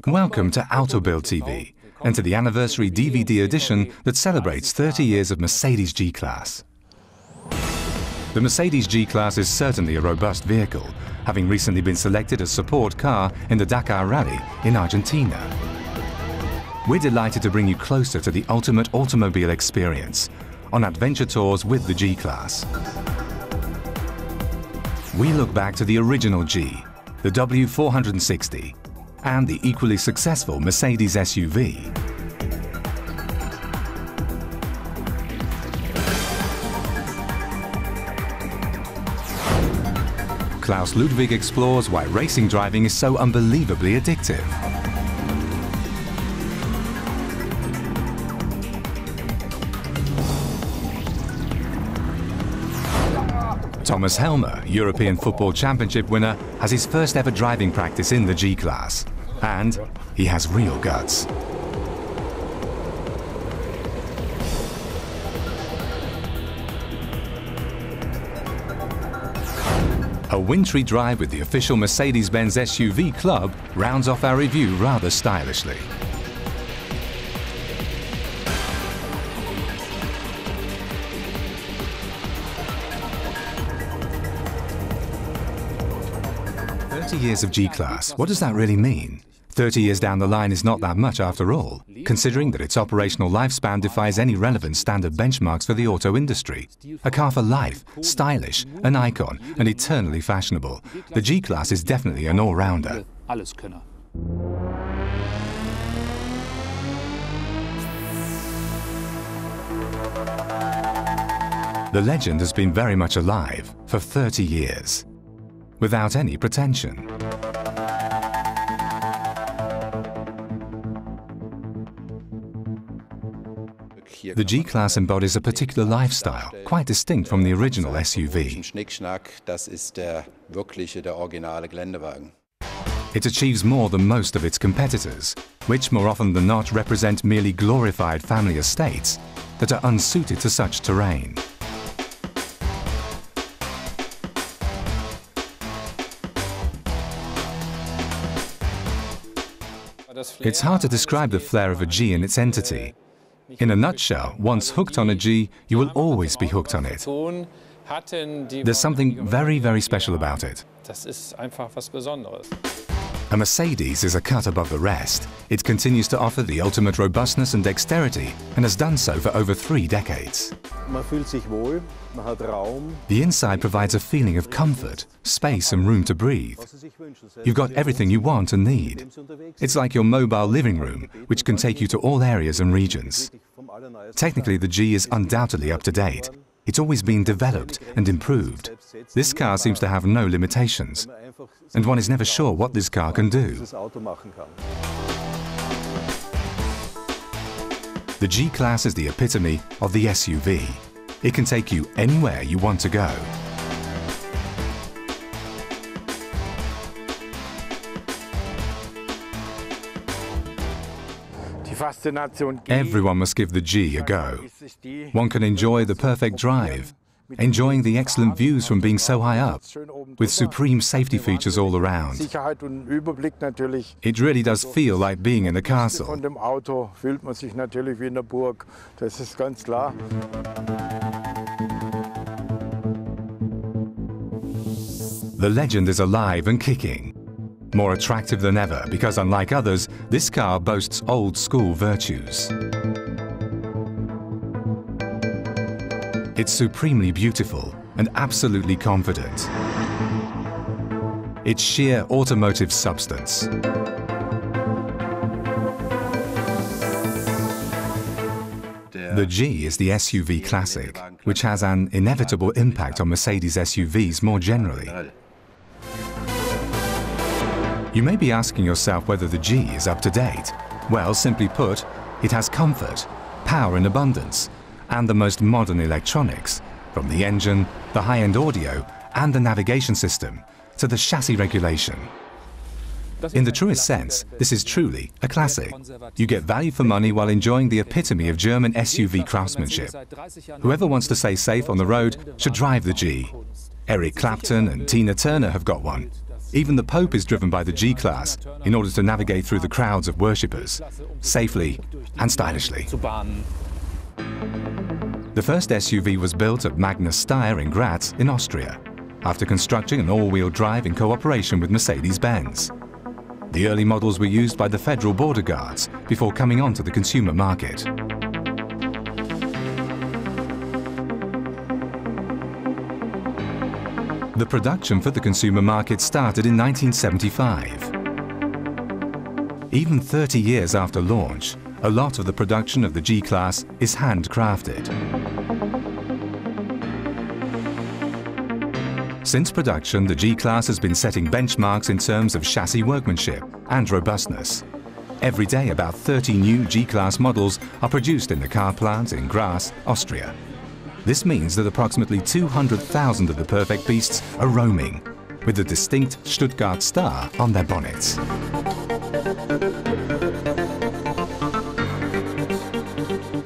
Welcome to Autobild TV and to the anniversary DVD edition that celebrates 30 years of Mercedes G Klasse. The Mercedes G Klasse is certainly a robust vehicle, having recently been selected as support car in the Dakar Rally in Argentina. We're delighted to bring you closer to the ultimate automobile experience on adventure tours with the G Klasse. We look back to the original G, the W460, and the equally successful Mercedes SUV. Klaus Ludwig explores why racing driving is so unbelievably addictive. Thomas Helmer, European Football Championship winner, has his first ever driving practice in the G Klasse. And he has real guts. A wintry drive with the official Mercedes-Benz SUV club rounds off our review rather stylishly. Years of G Klasse, what does that really mean? 30 years down the line is not that much after all, considering that its operational lifespan defies any relevant standard benchmarks for the auto industry. A car for life, stylish, an icon, and eternally fashionable. The G Klasse is definitely an all-rounder. The legend has been very much alive for 30 years. Without any pretension. The G Klasse embodies a particular lifestyle, quite distinct from the original SUV. It achieves more than most of its competitors, which more often than not represent merely glorified family estates that are unsuited to such terrain. It's hard to describe the flair of a G in its entity. In a nutshell, once hooked on a G, you will always be hooked on it. There's something very, very special about it. A Mercedes is a cut above the rest. It continues to offer the ultimate robustness and dexterity and has done so for over 3 decades. The inside provides a feeling of comfort, space and room to breathe. You've got everything you want and need. It's like your mobile living room, which can take you to all areas and regions. Technically, the G is undoubtedly up to date. It's always been developed and improved. This car seems to have no limitations, and one is never sure what this car can do. The G Klasse is the epitome of the SUV. It can take you anywhere you want to go. Everyone must give the G a go. One can enjoy the perfect drive, enjoying the excellent views from being so high up, with supreme safety features all around. It really does feel like being in a castle. The legend is alive and kicking. More attractive than ever because, unlike others, this car boasts old-school virtues. It's supremely beautiful and absolutely confident. It's sheer automotive substance. The G is the SUV classic, which has an inevitable impact on Mercedes SUVs more generally. You may be asking yourself whether the G is up to date. Well, simply put, it has comfort, power in abundance, and the most modern electronics, from the engine, the high-end audio, and the navigation system, to the chassis regulation. In the truest sense, this is truly a classic. You get value for money while enjoying the epitome of German SUV craftsmanship. Whoever wants to stay safe on the road should drive the G. Eric Clapton and Tina Turner have got one. Even the Pope is driven by the G Class in order to navigate through the crowds of worshippers, safely and stylishly. The first SUV was built at Magnus Steyr in Graz in Austria, after constructing an all-wheel drive in cooperation with Mercedes-Benz. The early models were used by the Federal Border Guards before coming onto the consumer market. The production for the consumer market started in 1975. Even 30 years after launch, a lot of the production of the G Class is handcrafted. Since production, the G Class has been setting benchmarks in terms of chassis workmanship and robustness. Every day, about 30 new G Class models are produced in the car plant in Graz, Austria. This means that approximately 200,000 of the perfect beasts are roaming, with the distinct Stuttgart star on their bonnets.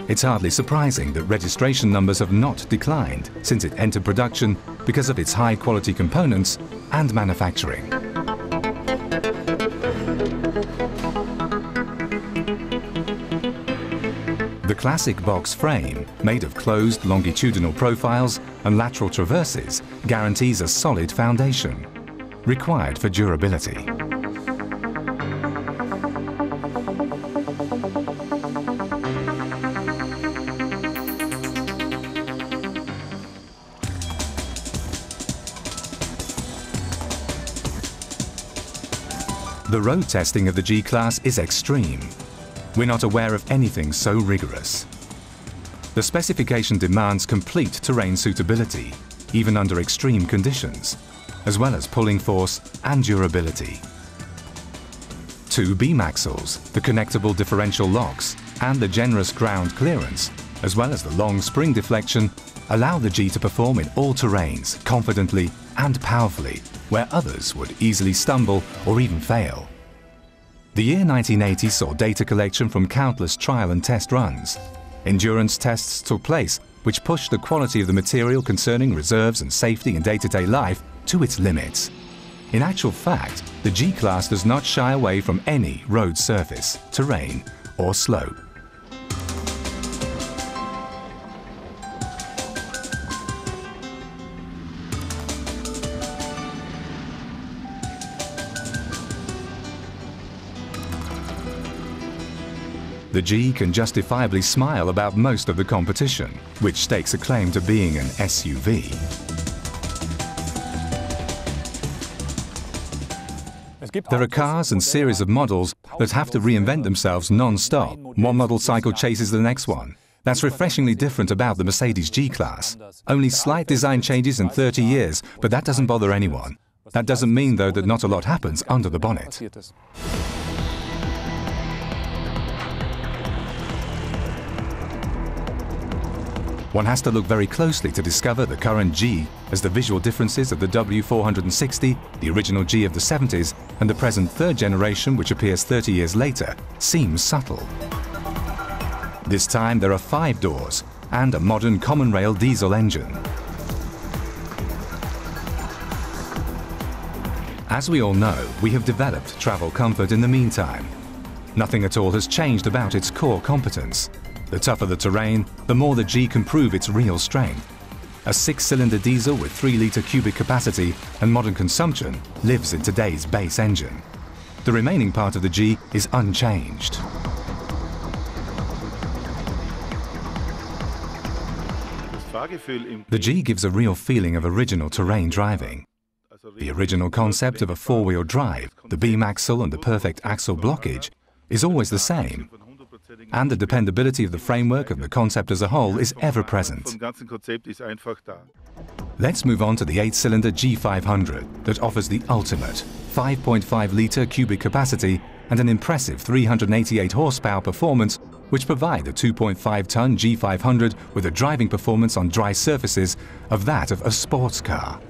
It's hardly surprising that registration numbers have not declined since it entered production because of its high-quality components and manufacturing. The classic box frame, made of closed longitudinal profiles and lateral traverses, guarantees a solid foundation, required for durability. The road testing of the G Class is extreme. We're not aware of anything so rigorous. The specification demands complete terrain suitability, even under extreme conditions, as well as pulling force and durability. Two beam axles, the connectable differential locks, and the generous ground clearance, as well as the long spring deflection, allow the G to perform in all terrains confidently and powerfully, where others would easily stumble or even fail. The year 1980 saw data collection from countless trial and test runs. Endurance tests took place, which pushed the quality of the material concerning reserves and safety in day-to-day life to its limits. In actual fact, the G Class does not shy away from any road surface, terrain, or slope. The G can justifiably smile about most of the competition, which stakes a claim to being an SUV. There are cars and series of models that have to reinvent themselves non-stop. One model cycle chases the next one. That's refreshingly different about the Mercedes G Class. Only slight design changes in 30 years, but that doesn't bother anyone. That doesn't mean, though, that not a lot happens under the bonnet. One has to look very closely to discover the current G, as the visual differences of the W460, the original G of the 70s, and the present third generation, which appears 30 years later, seem subtle. This time there are 5 doors and a modern common rail diesel engine. As we all know, we have developed travel comfort in the meantime. Nothing at all has changed about its core competence. The tougher the terrain, the more the G can prove its real strength. A 6-cylinder diesel with 3-litre cubic capacity and modern consumption lives in today's base engine. The remaining part of the G is unchanged. The G gives a real feeling of original terrain driving. The original concept of a 4-wheel drive, the beam axle and the perfect axle blockage, is always the same. And the dependability of the framework of the concept as a whole is ever present. Let's move on to the 8-cylinder G500 that offers the ultimate 5.5-litre cubic capacity and an impressive 388 horsepower performance, which provide the 2.5-ton G500 with a driving performance on dry surfaces of that of a sports car.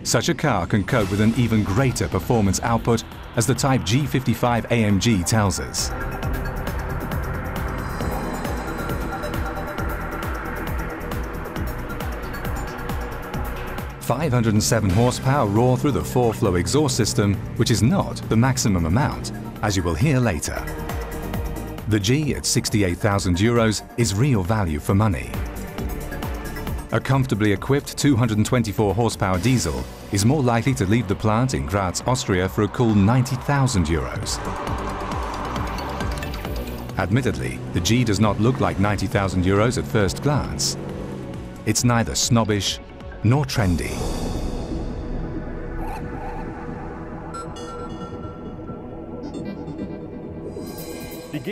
Such a car can cope with an even greater performance output, as the Type G55 AMG tells us. 507 horsepower roar through the 4-flow exhaust system, which is not the maximum amount, as you will hear later. The G at €68,000 is real value for money. A comfortably equipped 224 horsepower diesel is more likely to leave the plant in Graz, Austria for a cool €90,000. Admittedly, the G does not look like €90,000 at first glance. It's neither snobbish nor trendy.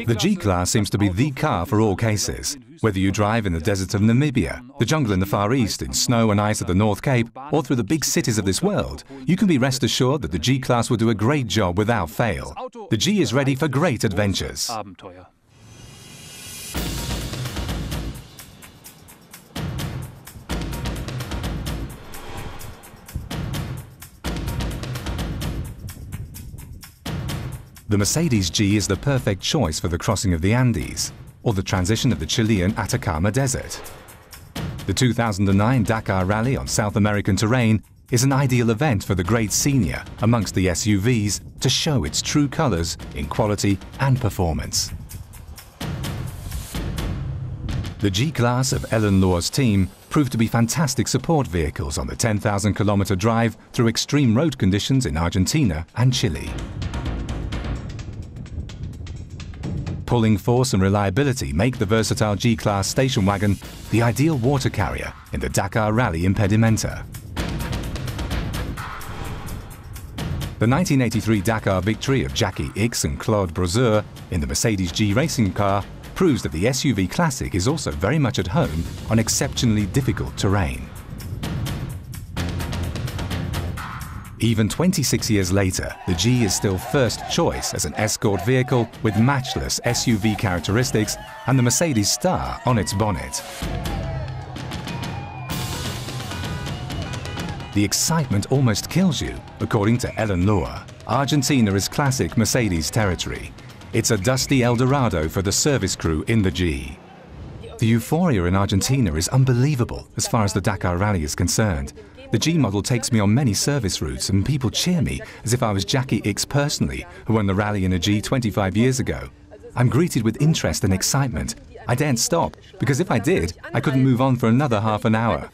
The G Klasse seems to be the car for all cases. Whether you drive in the deserts of Namibia, the jungle in the Far East, in snow and ice at the North Cape, or through the big cities of this world, you can be rest assured that the G Klasse will do a great job without fail. The G is ready for great adventures. The Mercedes G is the perfect choice for the crossing of the Andes, or the transition of the Chilean Atacama Desert. The 2009 Dakar Rally on South American terrain is an ideal event for the great senior amongst the SUVs to show its true colors in quality and performance. The G Klasse of Ellen Lohr's team proved to be fantastic support vehicles on the 10,000-kilometer drive through extreme road conditions in Argentina and Chile. Pulling force and reliability make the versatile G Klasse station wagon the ideal water carrier in the Dakar Rally Impedimenta. The 1983 Dakar victory of Jackie Ickx and Claude Brasseur in the Mercedes G racing car proves that the SUV classic is also very much at home on exceptionally difficult terrain. Even 26 years later, the G is still first choice as an escort vehicle with matchless SUV characteristics and the Mercedes star on its bonnet. The excitement almost kills you, according to Ellen Lohr. Argentina is classic Mercedes territory. It's a dusty El Dorado for the service crew in the G. The euphoria in Argentina is unbelievable as far as the Dakar Rally is concerned. The G model takes me on many service routes and people cheer me as if I was Jackie Ickx personally, who won the rally in a G 25 years ago. I'm greeted with interest and excitement. I daren't stop, because if I did, I couldn't move on for another half an hour.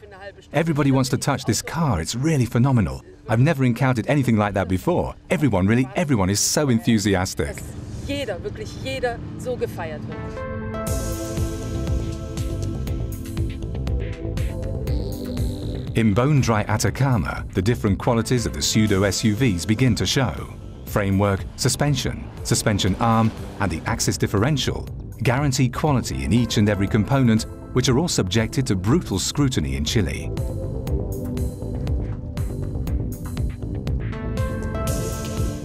Everybody wants to touch this car, it's really phenomenal. I've never encountered anything like that before. Everyone is so enthusiastic. Wirklich jeder so gefeiert wird. In bone-dry Atacama, the different qualities of the pseudo-SUVs begin to show. Framework, suspension, suspension arm, and the axis differential guarantee quality in each and every component, which are all subjected to brutal scrutiny in Chile.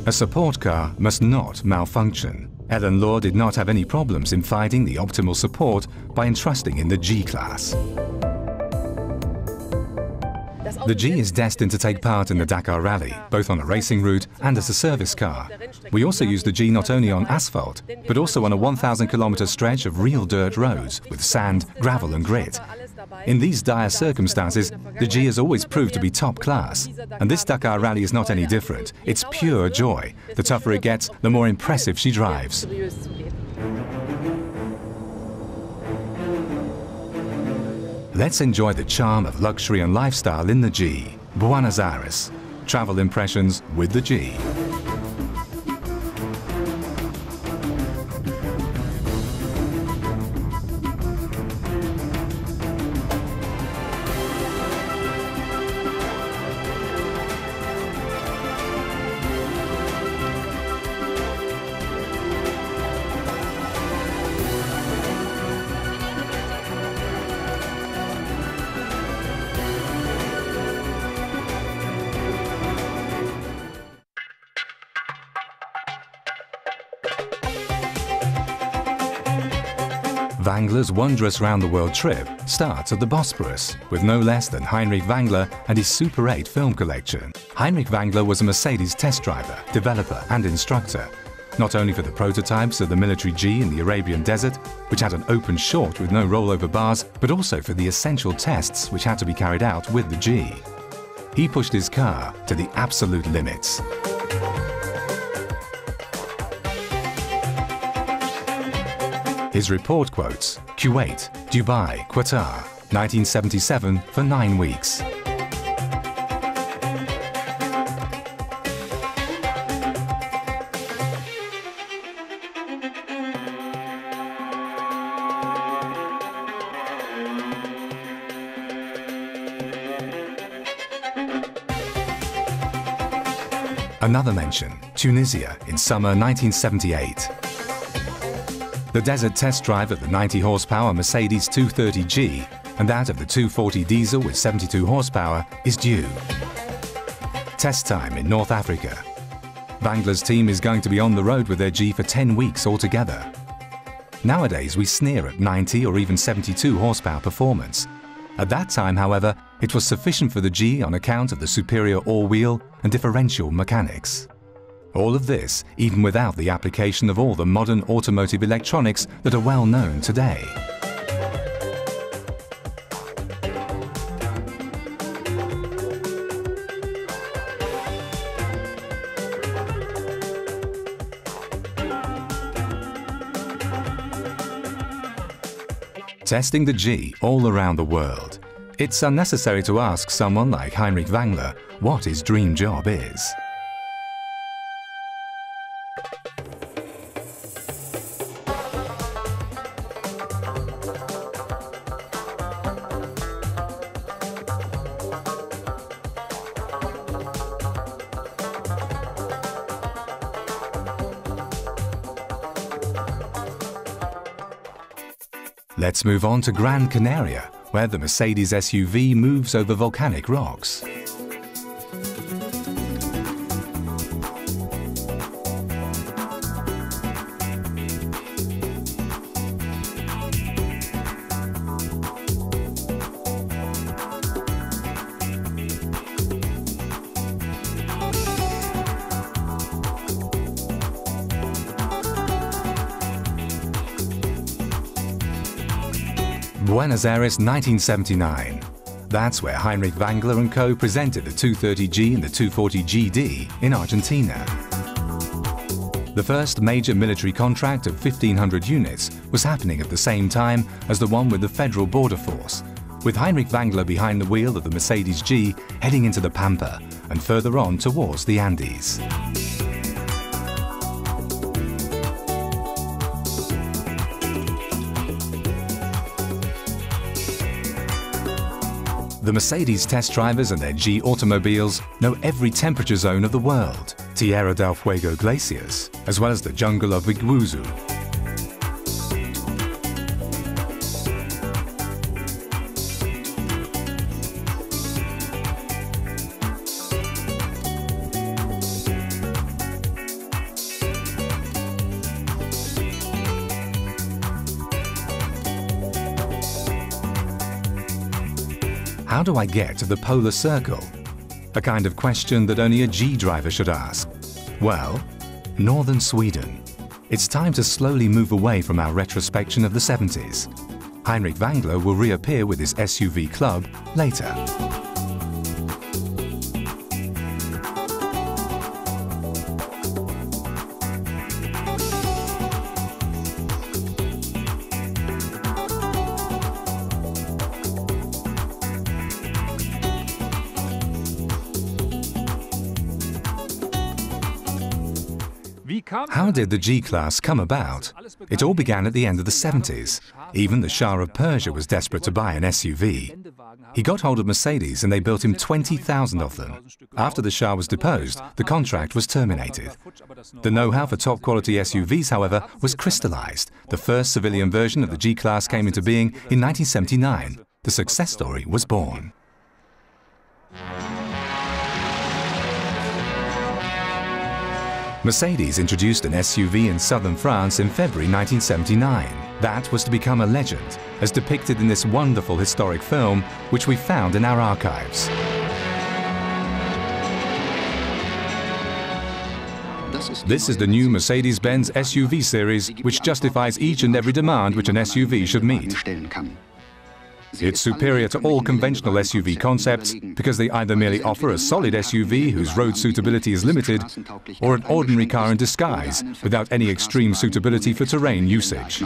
A support car must not malfunction. Ellen Lohr did not have any problems in finding the optimal support by entrusting in the G Klasse. The G is destined to take part in the Dakar Rally, both on a racing route and as a service car. We also use the G not only on asphalt, but also on a 1,000-kilometer stretch of real dirt roads with sand, gravel and grit. In these dire circumstances, the G has always proved to be top class. And this Dakar Rally is not any different. It's pure joy. The tougher it gets, the more impressive she drives. Let's enjoy the charm of luxury and lifestyle in the G. Buenos Aires. Travel impressions with the G. Wangler's wondrous round-the-world trip starts at the Bosporus, with no less than Heinrich Wangler and his Super 8 film collection. Heinrich Wangler was a Mercedes test driver, developer and instructor, not only for the prototypes of the military G in the Arabian Desert, which had an open short with no rollover bars, but also for the essential tests which had to be carried out with the G. he pushed his car to the absolute limits. His report quotes Kuwait, Dubai, Qatar, 1977 for 9 weeks. Another mention, Tunisia in summer 1978. The desert test drive of the 90 horsepower Mercedes 230G and that of the 240 diesel with 72 horsepower is due. Test time in North Africa. Wangler's team is going to be on the road with their G for 10 weeks altogether. Nowadays we sneer at 90 or even 72 horsepower performance. At that time, however, it was sufficient for the G on account of the superior all-wheel and differential mechanics. All of this even without the application of all the modern automotive electronics that are well known today. Testing the G all around the world. It's unnecessary to ask someone like Heinrich Wangler what his dream job is. Let's move on to Gran Canaria, where the Mercedes SUV moves over volcanic rocks. Buenos Aires 1979. That's where Heinrich Wangler and co. presented the 230G and the 240GD in Argentina. The first major military contract of 1,500 units was happening at the same time as the one with the Federal Border Force, with Heinrich Wangler behind the wheel of the Mercedes G heading into the Pampa and further on towards the Andes. The Mercedes test drivers and their G automobiles know every temperature zone of the world, Tierra del Fuego glaciers, as well as the jungle of Iguazu. How do I get to the polar circle? A kind of question that only a G driver should ask. Well, northern Sweden. It's time to slowly move away from our retrospection of the 70s. Heinrich Wangler will reappear with his SUV club later. How did the G Klasse come about? It all began at the end of the 70s. Even the Shah of Persia was desperate to buy an SUV. He got hold of Mercedes and they built him 20,000 of them. After the Shah was deposed, the contract was terminated. The know-how for top-quality SUVs, however, was crystallized. The first civilian version of the G Klasse came into being in 1979. The success story was born. Mercedes introduced an SUV in southern France in February 1979. That was to become a legend, as depicted in this wonderful historic film, which we found in our archives. This is the new Mercedes-Benz SUV series, which justifies each and every demand which an SUV should meet. It's superior to all conventional SUV concepts because they either merely offer a solid SUV whose road suitability is limited, or an ordinary car in disguise without any extreme suitability for terrain usage.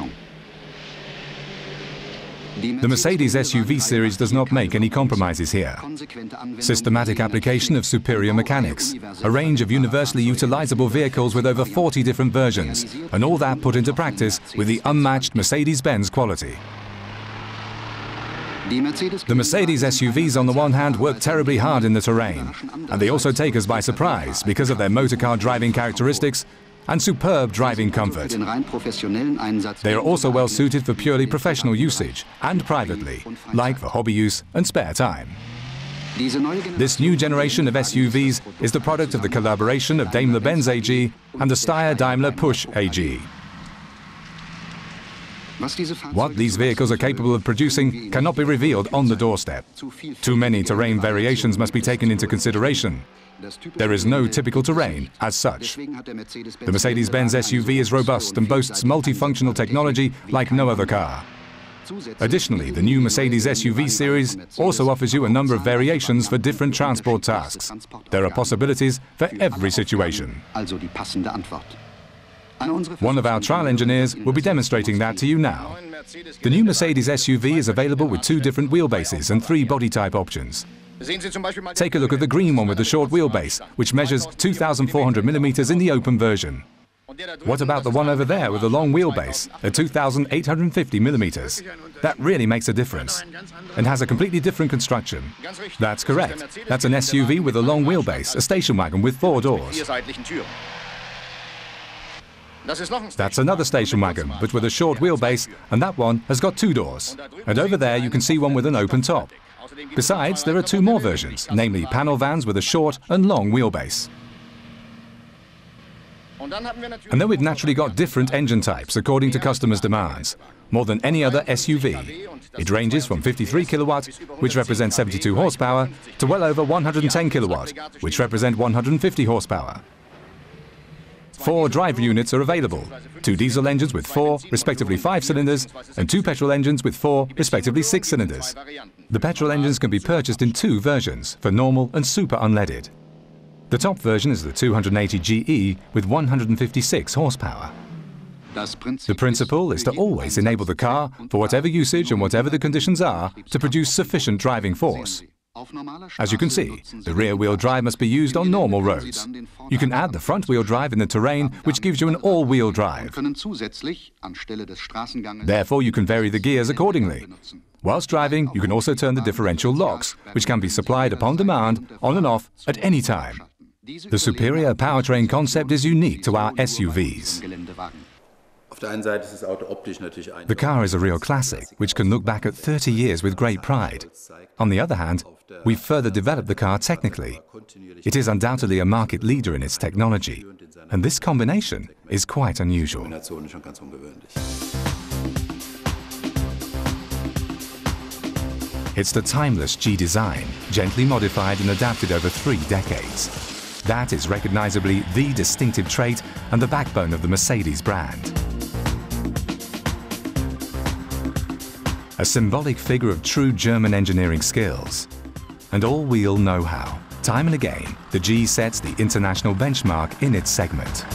The Mercedes SUV series does not make any compromises here. Systematic application of superior mechanics, a range of universally utilizable vehicles with over 40 different versions, and all that put into practice with the unmatched Mercedes-Benz quality. The Mercedes SUVs on the one hand work terribly hard in the terrain, and they also take us by surprise because of their motorcar driving characteristics and superb driving comfort. They are also well suited for purely professional usage and privately, like for hobby use and spare time. This new generation of SUVs is the product of the collaboration of Daimler-Benz AG and the Steyr-Daimler Push AG. What these vehicles are capable of producing cannot be revealed on the doorstep. Too many terrain variations must be taken into consideration. There is no typical terrain as such. The Mercedes-Benz SUV is robust and boasts multifunctional technology like no other car. Additionally, the new Mercedes SUV series also offers you a number of variations for different transport tasks. There are possibilities for every situation. One of our trial engineers will be demonstrating that to you now. The new Mercedes SUV is available with 2 different wheelbases and 3 body type options. Take a look at the green one with the short wheelbase, which measures 2,400 mm in the open version. What about the one over there with the long wheelbase at 2,850 mm? That really makes a difference and has a completely different construction. That's correct. That's an SUV with a long wheelbase, a station wagon with 4 doors. That's another station wagon, but with a short wheelbase, and that one has got 2 doors. And over there you can see one with an open top. Besides, there are 2 more versions, namely panel vans with a short and long wheelbase. And then we've naturally got different engine types according to customers' demands. More than any other SUV. It ranges from 53 kilowatt, which represents 72 horsepower, to well over 110 kilowatt, which represent 150 horsepower. 4 drive units are available, 2 diesel engines with 4, respectively 5 cylinders, and 2 petrol engines with 4, respectively 6 cylinders. The petrol engines can be purchased in 2 versions, for normal and super unleaded. The top version is the 280 GE with 156 horsepower. The principle is to always enable the car, for whatever usage and whatever the conditions are, to produce sufficient driving force. As you can see, the rear-wheel drive must be used on normal roads. You can add the front-wheel drive in the terrain, which gives you an all-wheel drive. Therefore, you can vary the gears accordingly. Whilst driving, you can also turn the differential locks, which can be supplied upon demand, on and off, at any time. The superior powertrain concept is unique to our SUVs. The car is a real classic, which can look back at 30 years with great pride. On the other hand, we've further developed the car technically. It is undoubtedly a market leader in its technology, and this combination is quite unusual. It's the timeless G design, gently modified and adapted over 3 decades. That is recognizably the distinctive trait and the backbone of the Mercedes brand. A symbolic figure of true German engineering skills and all-wheel know-how. Time and again, the G sets the international benchmark in its segment.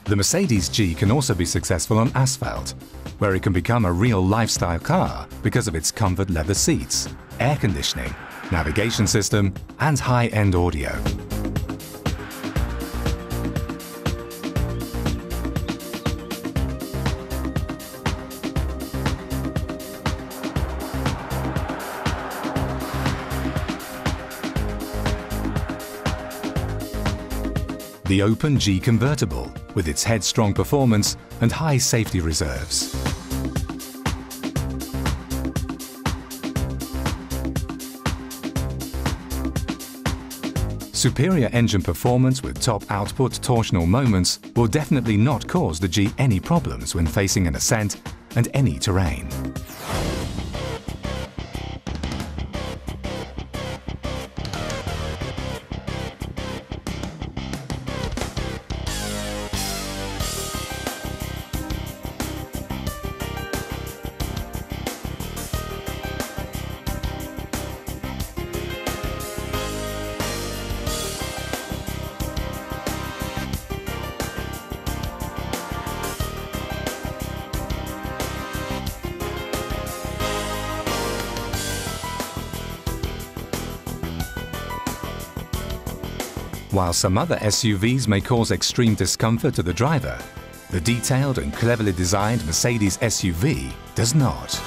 The Mercedes G can also be successful on asphalt, where it can become a real lifestyle car because of its comfort leather seats, air conditioning, navigation system, and high-end audio. The open G convertible, with its headstrong performance and high safety reserves. Superior engine performance with top output torsional moments will definitely not cause the G any problems when facing an ascent and any terrain. While some other SUVs may cause extreme discomfort to the driver, the detailed and cleverly designed Mercedes SUV does not.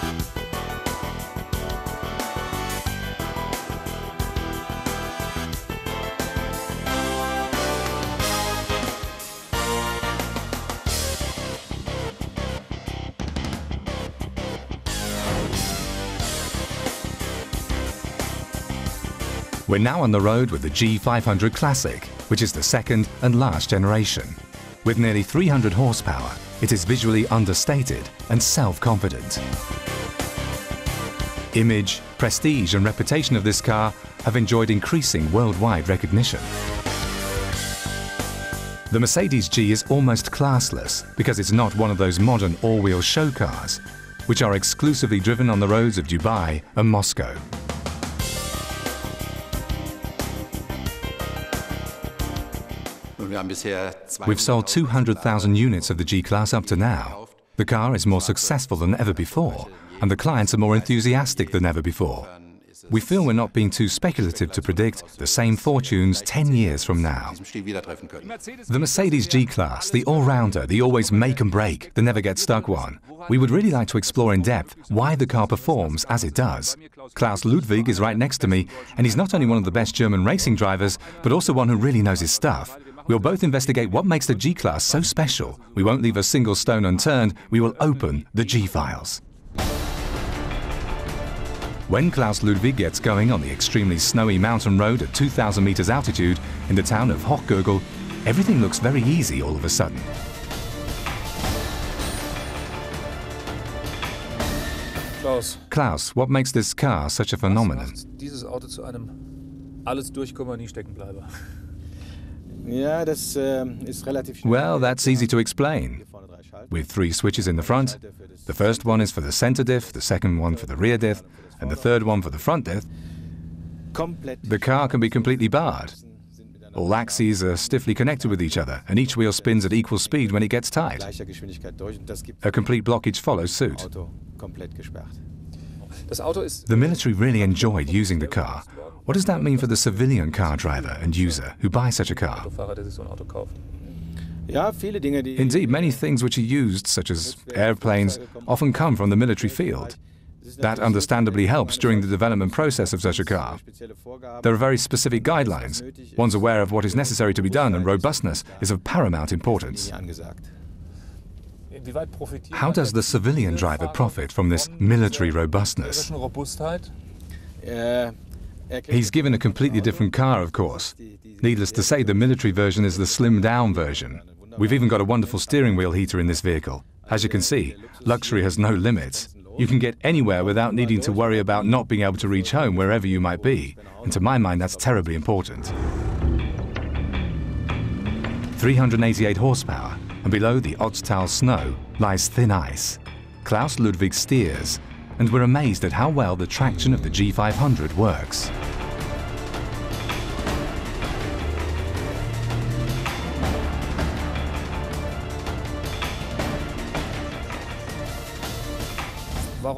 We're now on the road with the G500 Classic, which is the second and last generation. With nearly 300 horsepower, it is visually understated and self-confident. Image, prestige and reputation of this car have enjoyed increasing worldwide recognition. The Mercedes G is almost classless because it's not one of those modern all-wheel show cars, which are exclusively driven on the roads of Dubai and Moscow. We've sold 200,000 units of the G Class up to now. The car is more successful than ever before, and the clients are more enthusiastic than ever before. We feel we're not being too speculative to predict the same fortunes 10 years from now. The Mercedes G Class, the all-rounder, the always make and break, the never get stuck one. We would really like to explore in depth why the car performs as it does. Klaus Ludwig is right next to me, and he's not only one of the best German racing drivers, but also one who really knows his stuff. We'll both investigate what makes the G Class so special. We won't leave a single stone unturned. We will open the G-files. When Klaus Ludwig gets going on the extremely snowy mountain road at 2,000 meters altitude in the town of Hochgurgel, everything looks very easy all of a sudden. Klaus, what makes this car such a phenomenon? Well, that's easy to explain. With 3 switches in the front, the first one is for the center diff, the second one for the rear diff, and the third one for the front diff. The car can be completely barred. All axes are stiffly connected with each other, and each wheel spins at equal speed when it gets tight. A complete blockage follows suit. The military really enjoyed using the car. What does that mean for the civilian car driver and user who buys such a car? Indeed, many things which are used, such as airplanes, often come from the military field. That understandably helps during the development process of such a car. There are very specific guidelines. One's aware of what is necessary to be done, and robustness is of paramount importance. How does the civilian driver profit from this military robustness? He's given a completely different car, of course. Needless to say, the military version is the slimmed-down version. We've even got a wonderful steering wheel heater in this vehicle. As you can see, luxury has no limits. You can get anywhere without needing to worry about not being able to reach home wherever you might be. And to my mind, that's terribly important. 388 horsepower, and below the Ötztal snow lies thin ice. Klaus Ludwig steers, and we're amazed at how well the traction of the G500 works.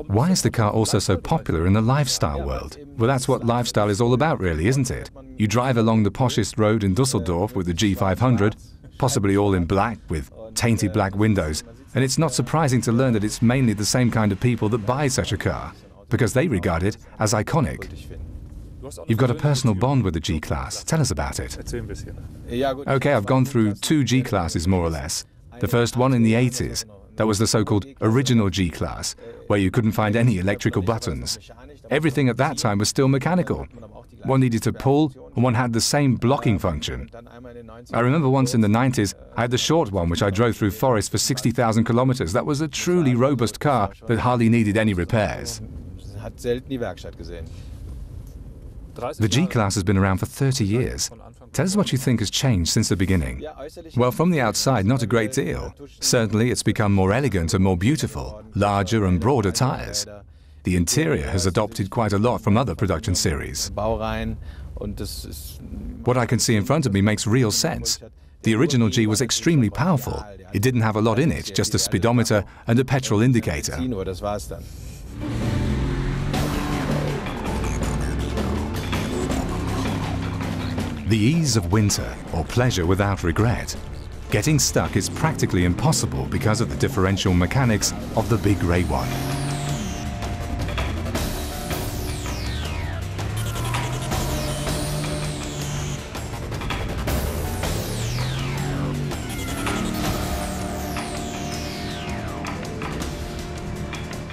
Why is the car also so popular in the lifestyle world? Well, that's what lifestyle is all about, really, isn't it? You drive along the poshest road in Düsseldorf with the G500, possibly all in black with tainted black windows, and it's not surprising to learn that it's mainly the same kind of people that buy such a car, because they regard it as iconic. You've got a personal bond with the G Class. Tell us about it. Okay, I've gone through 2 G Classes more or less. The first one in the 80s. That was the so-called original G Class, where you couldn't find any electrical buttons. Everything at that time was still mechanical. One needed to pull, and one had the same blocking function. I remember once in the 90s, I had the short one, which I drove through forests for 60,000 kilometers. That was a truly robust car that hardly needed any repairs. The G Class has been around for 30 years. Tell us what you think has changed since the beginning. Well, from the outside, not a great deal. Certainly, it's become more elegant and more beautiful, larger and broader tires. The interior has adopted quite a lot from other production series. What I can see in front of me makes real sense. The original G was extremely powerful. It didn't have a lot in it, just a speedometer and a petrol indicator. The ease of winter or pleasure without regret. Getting stuck is practically impossible because of the differential mechanics of the big grey one.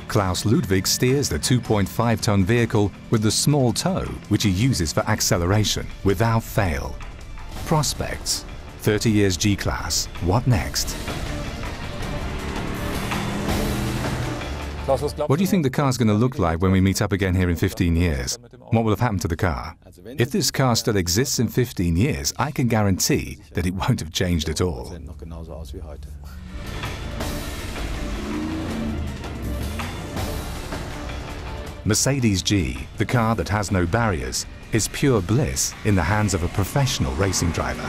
Klaus Ludwig steers the 2.5-ton vehicle with the small toe, which he uses for acceleration, without fail. Prospects. 30 years G Klasse. What next? What do you think the car's going to look like when we meet up again here in 15 years? What will have happened to the car? If this car still exists in 15 years, I can guarantee that it won't have changed at all. Mercedes G, the car that has no barriers, is pure bliss in the hands of a professional racing driver.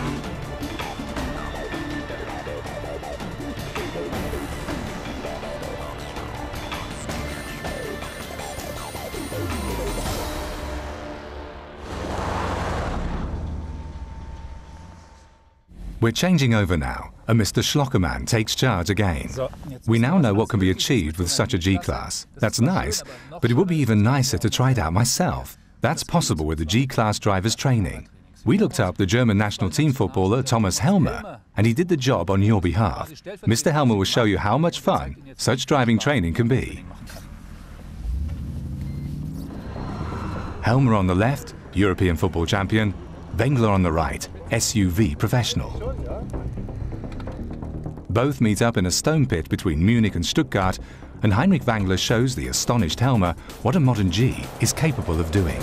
We're changing over now, and Mr. Schlockerman takes charge again. We now know what can be achieved with such a G Klasse. That's nice, but it would be even nicer to try it out myself. That's possible with the G Klasse driver's training. We looked up the German national team footballer Thomas Helmer, and he did the job on your behalf. Mr. Helmer will show you how much fun such driving training can be. Helmer on the left, European football champion. Wengler on the right, SUV professional. Both meet up in a stone pit between Munich and Stuttgart, and Heinrich Wengler shows the astonished Helmer what a modern G is capable of doing.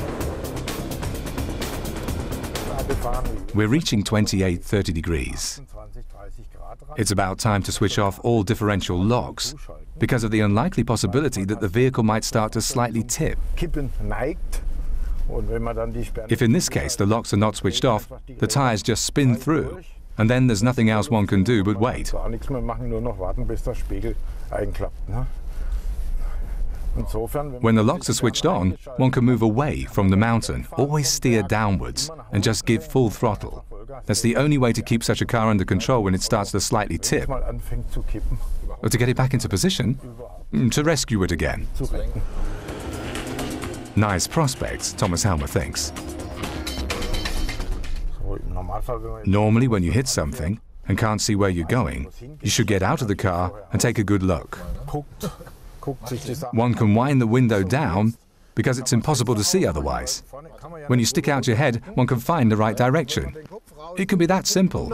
We're reaching 28-30 degrees. It's about time to switch off all differential locks, because of the unlikely possibility that the vehicle might start to slightly tip. If in this case the locks are not switched off, the tires just spin through, and then there's nothing else one can do but wait. When the locks are switched on, one can move away from the mountain, always steer downwards, and just give full throttle. That's the only way to keep such a car under control when it starts to slightly tip. Or to get it back into position, to rescue it again. Nice prospects, Thomas Helmer thinks. Normally, when you hit something and can't see where you're going, you should get out of the car and take a good look. One can wind the window down because it's impossible to see otherwise. When you stick out your head, one can find the right direction. It can be that simple.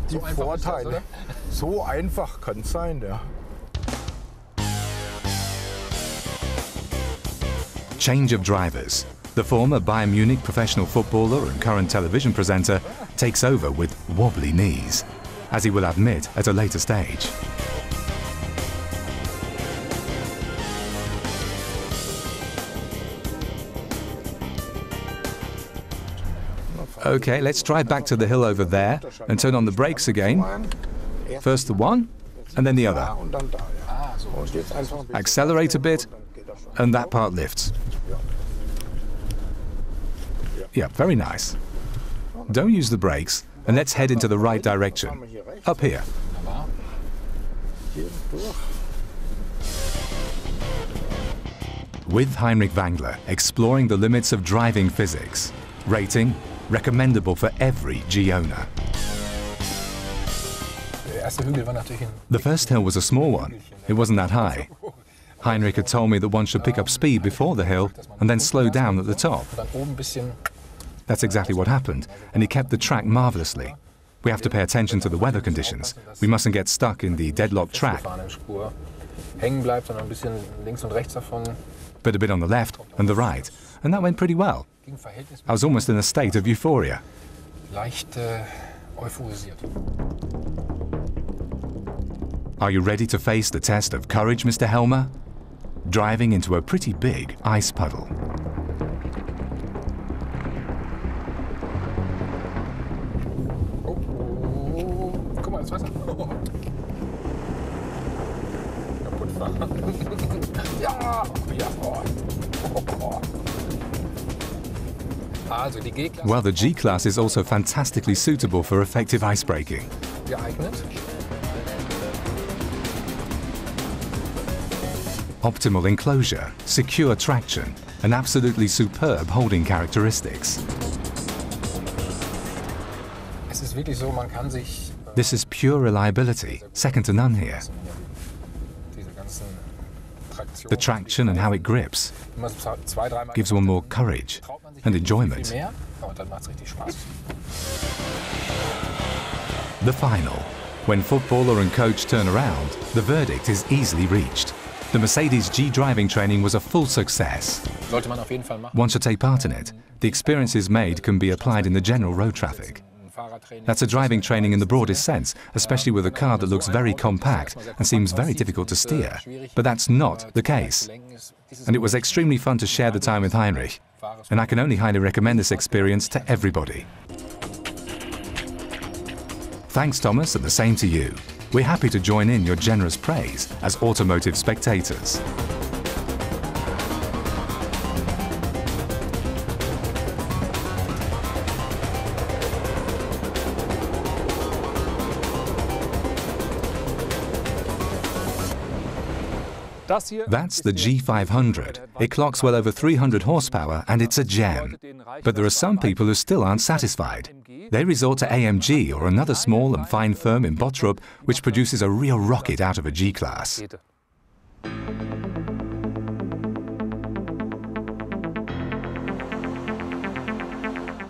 Die Vorteile. So einfach kann es sein, ja. Change of drivers. The former Bayern Munich professional footballer and current television presenter takes over with wobbly knees, as he will admit at a later stage. Okay, let's drive back to the hill over there and turn on the brakes again. First the one, and then the other. Accelerate a bit, and that part lifts. Yeah, very nice. Don't use the brakes, and let's head into the right direction. Up here. With Heinrich Wengler, exploring the limits of driving physics. Rating, recommendable for every G owner. The first hill was a small one. It wasn't that high. Heinrich had told me that one should pick up speed before the hill and then slow down at the top. That's exactly what happened, and he kept the track marvelously. We have to pay attention to the weather conditions. We mustn't get stuck in the deadlocked track. But a bit on the left and the right, and that went pretty well. I was almost in a state of euphoria. Are you ready to face the test of courage, Mr. Helmer? Driving into a pretty big ice puddle. Ja, ja, oh. Oh. Also die G Klasse. Well, the G Class is also fantastically suitable for effective ice braking. Geeignet. Optimal enclosure, secure traction, and absolutely superb holding characteristics. Es ist wirklich so, man kann sich This is pure reliability, second to none here. diese ganzen Traktionen, The traction and how it grips wenn man es zwei, dreimal gives one more courage traut man sich and viel enjoyment. mehr, und dann macht es richtig Spaß. The final. When footballer and coach turn around, the verdict is easily reached. The Mercedes G driving training was a full success. Sollte man auf jeden Fall machen. One should take part in it. The experiences made can be applied in the general road traffic. That's a driving training in the broadest sense, especially with a car that looks very compact and seems very difficult to steer. But that's not the case. And it was extremely fun to share the time with Heinrich. And I can only highly recommend this experience to everybody. Thanks, Thomas, and the same to you. We're happy to join in your generous praise as automotive spectators. That's the G500. It clocks well over 300 horsepower and it's a gem. But there are some people who still aren't satisfied. They resort to AMG or another small and fine firm in Bottrup which produces a real rocket out of a G Class.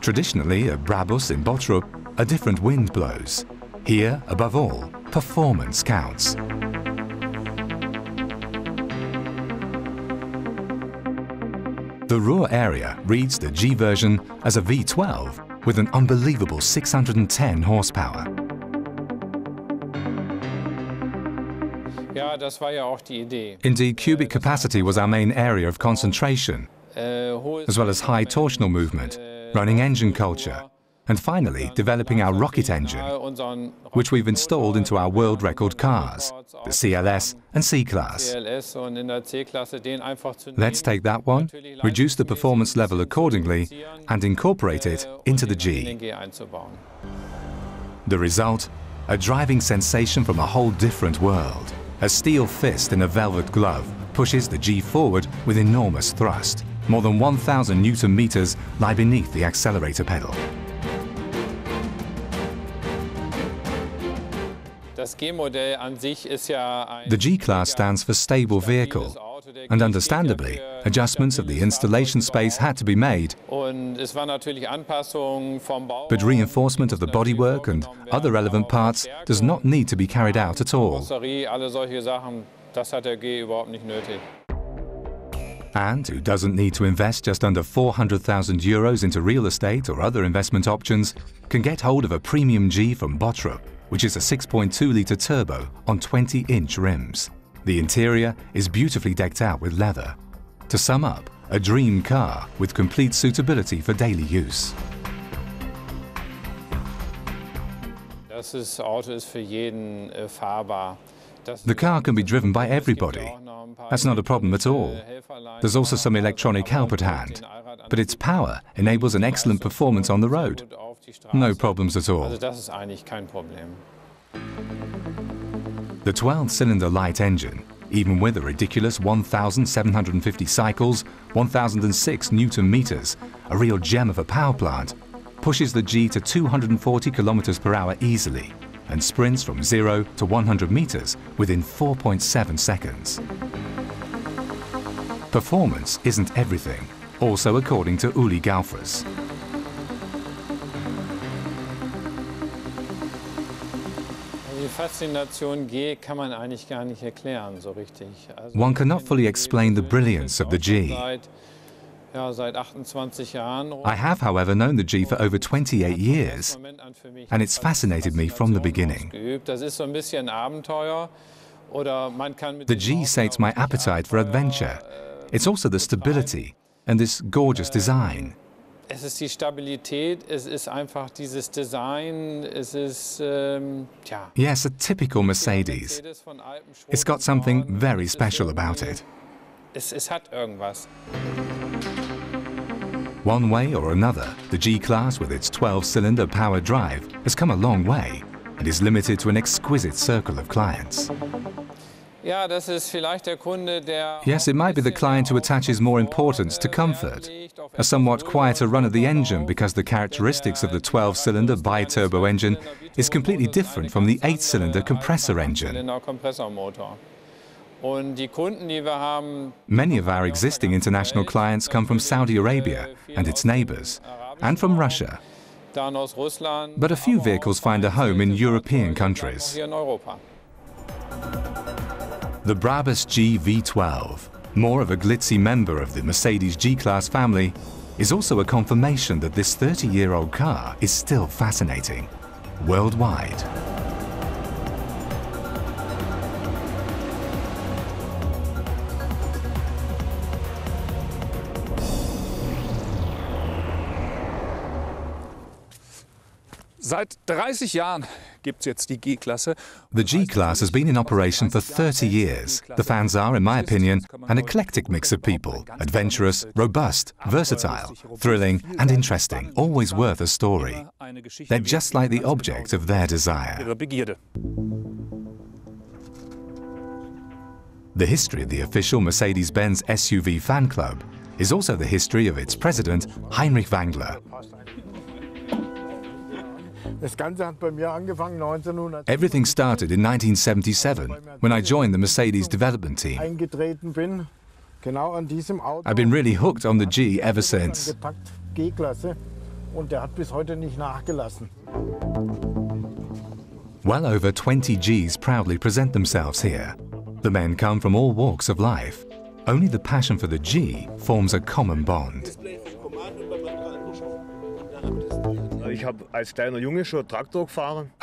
Traditionally, at Brabus in Bottrup, a different wind blows. Here, above all, performance counts. The Ruhr area reads the G version as a V12 with an unbelievable 610 horsepower. Indeed, cubic capacity was our main area of concentration, as well as high torsional movement, running engine culture, and finally developing our rocket engine, which we've installed into our world record cars, the CLS and C Class. Let's take that one, reduce the performance level accordingly, and incorporate it into the G. The result? A driving sensation from a whole different world. A steel fist in a velvet glove pushes the G forward with enormous thrust. More than 1,000 Newton meters lie beneath the accelerator pedal. The G Class stands for stable vehicle, and understandably, adjustments of the installation space had to be made, but reinforcement of the bodywork and other relevant parts does not need to be carried out at all. And who doesn't need to invest just under 400,000 euros into real estate or other investment options can get hold of a premium G from Bottrup, which is a 6.2-litre turbo on 20-inch rims. The interior is beautifully decked out with leather. To sum up, a dream car with complete suitability for daily use. The car can be driven by everybody. That's not a problem at all. There's also some electronic help at hand, but its power enables an excellent performance on the road. No problems at all. The 12-cylinder light engine, even with a ridiculous 1,750 cycles, 1,006 Newton meters, a real gem of a power plant, pushes the G to 240 kilometers per hour easily and sprints from 0 to 100 meters within 4.7 seconds. Performance isn't everything, also according to Uli Gaufras. One cannot fully explain the brilliance of the G. I have, however, known the G for over 28 years, and it's fascinated me from the beginning. The G sates my appetite for adventure. It's also the stability and this gorgeous design. Es ist die Stabilität, es ist einfach dieses Design, es ist, ja. Yes, a typical Mercedes. It's got something very special about it. Es hat irgendwas. One way or another, the G Class with its 12-cylinder power drive has come a long way and is limited to an exquisite circle of clients. Ja, das ist vielleicht der Kunde, der Yes, it might be the client who attaches more importance to comfort, a somewhat quieter run of the engine because the characteristics of the 12-cylinder bi-turbo engine is completely different from the 8-cylinder compressor engine. Many of our existing international clients come from Saudi Arabia and its neighbours, and from Russia. But a few vehicles find a home in European countries. The Brabus G V12, more of a glitzy member of the Mercedes G Class family, is also a confirmation that this 30-year-old car is still fascinating, worldwide. Seit 30 Jahren gibt es jetzt die G-Klasse. The G Class has been in operation for 30 years. The fans are, in my opinion, an eclectic mix of people. Adventurous, robust, versatile, thrilling and interesting, always worth a story. They're just like the object of their desire. The history of the official Mercedes-Benz SUV fan club is also the history of its president, Heinrich Wangler. Everything started in 1977 when I joined the Mercedes development team. I've been really hooked on the G ever since. Well over 20 Gs proudly present themselves here. The men come from all walks of life. Only the passion for the G forms a common bond.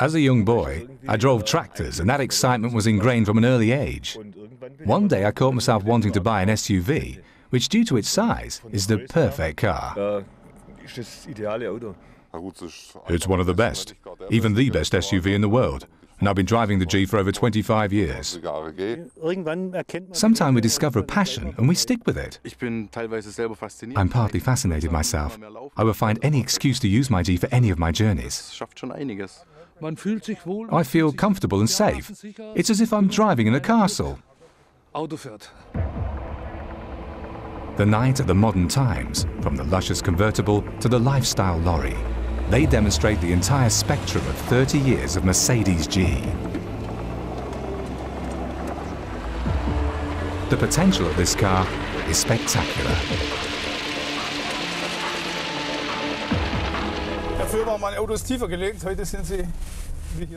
As a young boy, I drove tractors, and that excitement was ingrained from an early age. One day I caught myself wanting to buy an SUV, which, due to its size, is the perfect car. It's one of the best, even the best SUV in the world, and I've been driving the G for over 25 years. Sometime we discover a passion and we stick with it. I'm partly fascinated myself. I will find any excuse to use my G for any of my journeys. I feel comfortable and safe. It's as if I'm driving in a castle. The knight of the modern times, from the luscious convertible to the lifestyle lorry. They demonstrate the entire spectrum of 30 years of Mercedes G. The potential of this car is spectacular.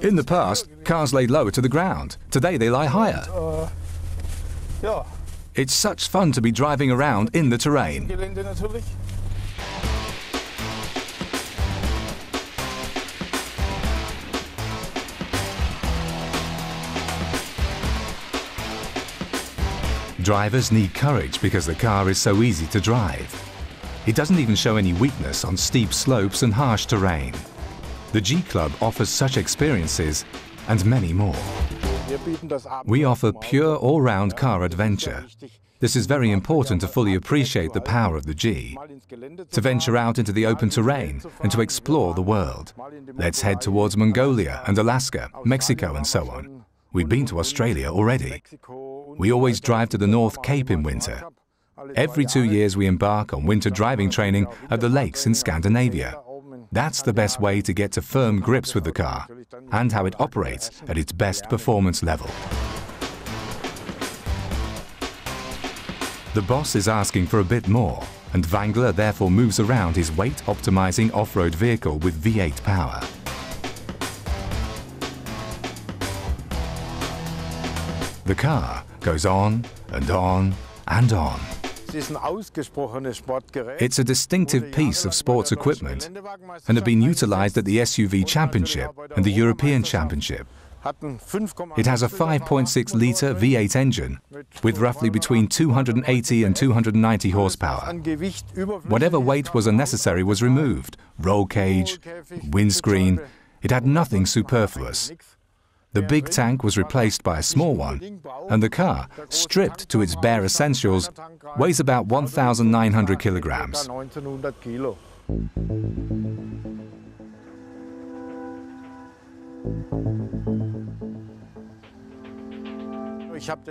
In the past, cars laid lower to the ground. Today they lie higher. It's such fun to be driving around in the terrain. Drivers need courage because the car is so easy to drive. It doesn't even show any weakness on steep slopes and harsh terrain. The G Club offers such experiences and many more. We offer pure all-round car adventure. This is very important to fully appreciate the power of the G. To venture out into the open terrain and to explore the world. Let's head towards Mongolia and Alaska, Mexico and so on. We've been to Australia already. We always drive to the North Cape in winter. Every 2 years we embark on winter driving training at the lakes in Scandinavia. That's the best way to get to firm grips with the car and how it operates at its best performance level. The boss is asking for a bit more, and Wangler therefore moves around his weight-optimizing off-road vehicle with V8 power. The car goes on and on and on. It's a distinctive piece of sports equipment and have been utilized at the SUV Championship and the European Championship, It has a 5.6-litre V8 engine with roughly between 280 and 290 horsepower. Whatever weight was unnecessary was removed. Roll cage, windscreen, it had nothing superfluous. The big tank was replaced by a small one, and the car, stripped to its bare essentials, weighs about 1,900 kilograms.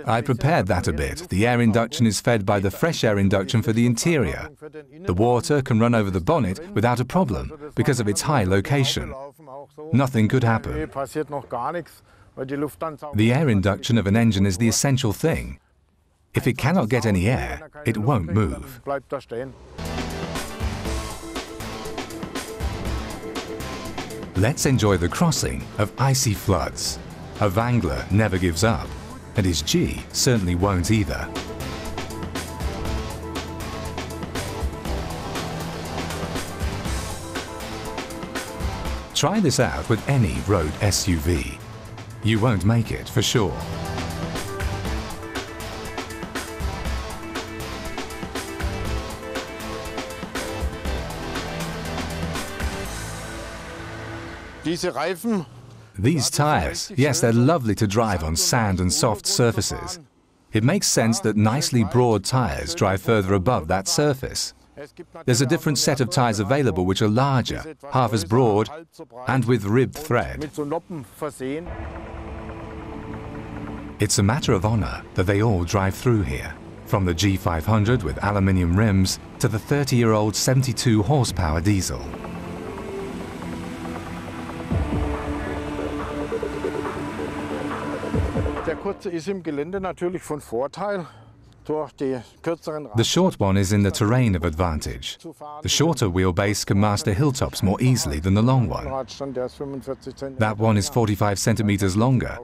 I prepared that a bit. The air induction is fed by the fresh air induction for the interior. The water can run over the bonnet without a problem because of its high location. Nothing could happen. The air induction of an engine is the essential thing. If it cannot get any air, it won't move. Let's enjoy the crossing of icy floods. A Wrangler never gives up, and his G certainly won't either. Try this out with any road SUV. You won't make it for sure. These tires, yes, they're lovely to drive on sand and soft surfaces. It makes sense that nicely broad tires drive further above that surface. There's a different set of tires available which are larger, half as broad, and with ribbed thread. It's a matter of honor that they all drive through here, from the G500 with aluminium rims to the 30-year-old 72 horsepower diesel. The short one is in the terrain of advantage. The shorter wheelbase can master hilltops more easily than the long one. That one is 45 centimeters longer,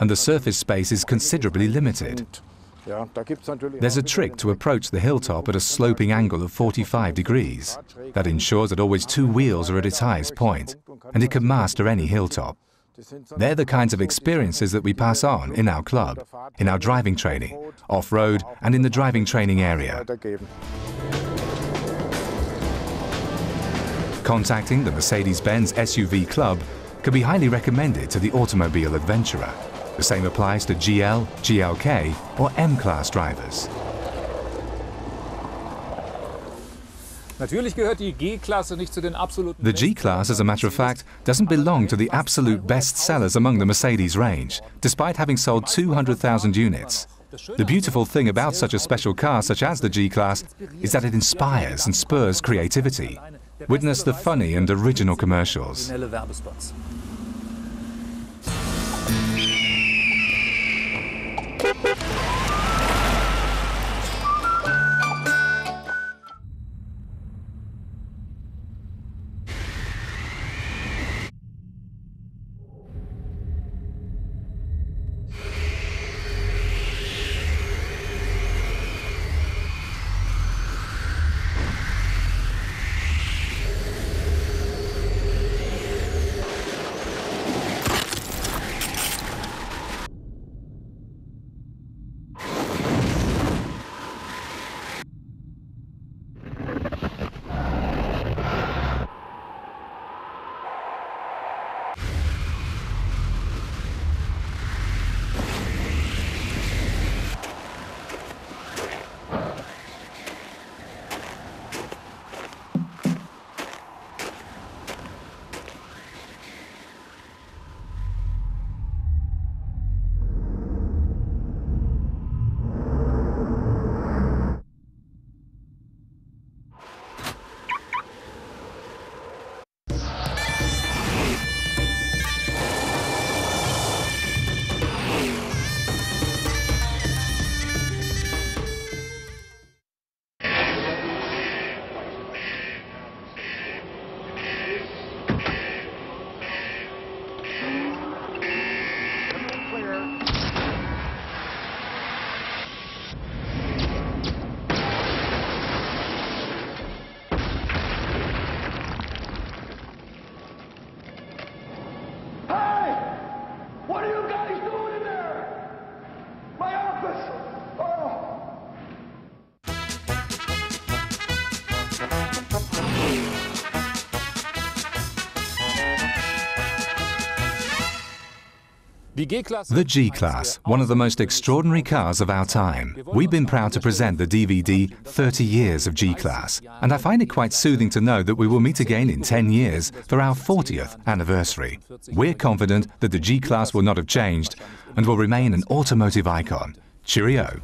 and the surface space is considerably limited. There's a trick to approach the hilltop at a sloping angle of 45 degrees. That ensures that always two wheels are at its highest point, and it can master any hilltop. They're the kinds of experiences that we pass on in our club, in our driving training, off-road and in the driving training area. Contacting the Mercedes-Benz SUV Club can be highly recommended to the automobile adventurer. The same applies to GL, GLK or M-Class drivers. The G Class, as a matter of fact, doesn't belong to the absolute best sellers among the Mercedes range, despite having sold 200,000 units. The beautiful thing about such a special car such as the G Class is that it inspires and spurs creativity. Witness the funny and original commercials. The G Class, one of the most extraordinary cars of our time. We've been proud to present the DVD 30 Years of G Class, and I find it quite soothing to know that we will meet again in 10 years for our 40th anniversary. We're confident that the G Class will not have changed and will remain an automotive icon. Cheerio!